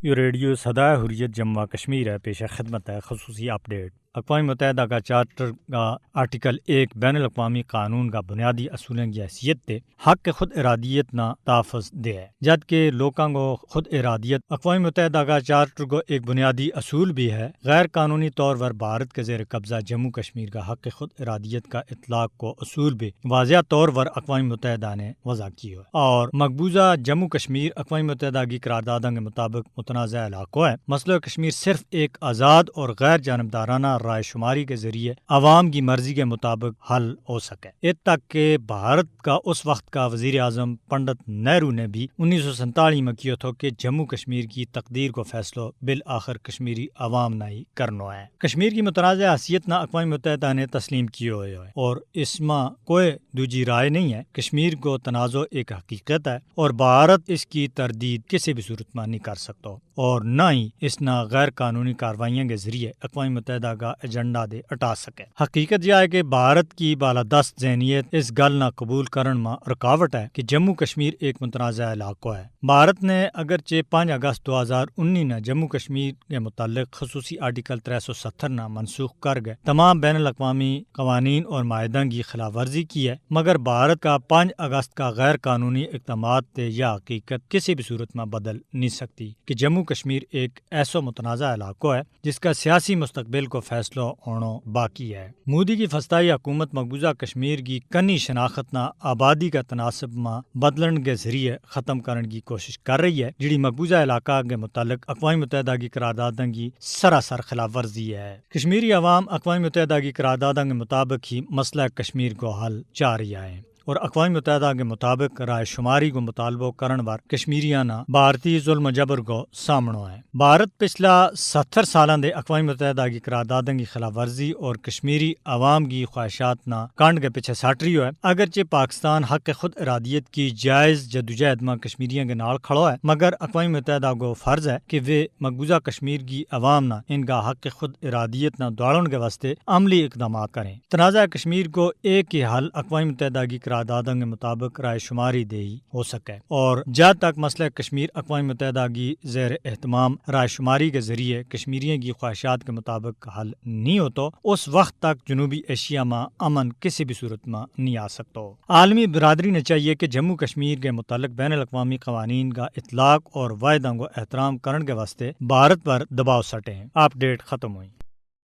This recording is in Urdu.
یہ ریڈیو صدائے حریت جموں کشمیر ہے، پیش خدمت ہے خصوصی اپڈیٹ۔ اقوام متحدہ کا چارٹر کا آرٹیکل 1 بین الاقوامی قانون کا بنیادی اصولوں کی حیثیت تے حق خود ارادیت نہ تحفظ دے ہے، جبکہ لوگوں کو خود ارادیت اقوام متحدہ کا چارٹر کو ایک بنیادی اصول بھی ہے۔ غیر قانونی طور پر بھارت کے زیر قبضہ جموں کشمیر کا حق خود ارادیت کا اطلاق کو اصول بھی واضح طور پر اقوام متحدہ نے وضع کی ہے، اور مقبوضہ جموں کشمیر اقوام متحدہ کی قراردادوں کے مطابق متنازع علاقہ ہے۔ مسئلہ کشمیر صرف ایک آزاد اور غیر جانبدارانہ رائے شماری کے ذریعے عوام کی مرضی کے مطابق حل ہو سکے، اس تک کہ بھارت کا اس وقت کا وزیر اعظم پنڈت نہرو نے بھی 1947 میں کیا تھا کہ جموں کشمیر کی تقدیر کو فیصلہ بالآخر کشمیری عوام نہ ہی کرنا ہے۔ کشمیر کی متنازع حیثیت نہ اقوام متحدہ نے تسلیم کی ہوئے ہے اور اس میں کوئی دوسری رائے نہیں ہے۔ کشمیر کو تنازع ایک حقیقت ہے اور بھارت اس کی تردید کسی بھی صورت میں نہیں کر سکتا، اور نہ ہی اس نہ غیر قانونی کاروائیوں کے ذریعے اقوام متحدہ کا ایجنڈا دے اٹا سکے۔ حقیقت یہ ہے کہ بھارت کی بالادست ذہنیت اس گل نہ قبول کرن میں رکاوٹ ہے کہ جموں کشمیر ایک متنازع علاقہ ہے۔ بھارت نے اگرچہ 5 اگست 2019 نے جموں کشمیر کے متعلق خصوصی آرٹیکل 370 نہ منسوخ کر گئے تمام بین الاقوامی قوانین اور معاہدوں کی خلاف ورزی کی ہے، مگر بھارت کا 5 اگست کا غیر قانونی اقدامات تے یہ حقیقت کسی بھی صورت میں بدل نہیں سکتی کہ جموں کشمیر ایک ایسا متنازع علاقہ ہے جس کا سیاسی مستقبل کو فیصلہ ہونا باقی ہے۔ مودی کی فسطائی حکومت مقبوضہ کشمیر کی کنی شناخت نہ آبادی کا تناسب میں بدلن کے ذریعے ختم کرنے کی کوشش کر رہی ہے، جڑی مقبوضہ علاقہ کے متعلق اقوام متحدہ کی قراردادوں کی سراسر خلاف ورزی ہے۔ کشمیری عوام اقوام متحدہ کی قراردادوں کے مطابق ہی مسئلہ کشمیر کو حل چاہ رہی ہے، اور اقوام متحدہ کے مطابق رائے شماری کو مطالبہ کرن پر کشمیریاں نہ بھارتی ظلم و جبر کو سامنا ہے۔ بھارت پچھلا 70 سالاں دے اقوام متحدہ کی قراردادوں کی خلاف ورزی اور کشمیری عوام کی خواہشات نہ کانڈ کے پیچھے سٹ رہی ہے۔ اگرچہ پاکستان حق خود ارادیت کی جائز جدوجہد میں کشمیریوں کے نال کھڑا ہے، مگر اقوام متحدہ کو فرض ہے کہ وہ مقبوضہ کشمیر کی عوام نہ ان کا حق خود ارادیت نہ دوڑن کے واسطے عملی اقدامات کریں۔ تنازع کشمیر کو ایک ہی حل اقوام متحدہ کی قراردادوں کے مطابق رائے شماری دے ہی ہو سکے، اور جب تک مسئلہ کشمیر اقوام متحدہ کی زیر اہتمام رائے شماری کے ذریعے کشمیریوں کی خواہشات کے مطابق حل نہیں ہوتا، اس وقت تک جنوبی ایشیا میں امن کسی بھی صورت میں نہیں آ سکتا۔ عالمی برادری نے چاہیے کہ جموں کشمیر کے متعلق بین الاقوامی قوانین کا اطلاق اور واعدوں کو احترام کرنے کے واسطے بھارت پر دباؤ سٹیں۔ اپڈیٹ ختم ہوئی۔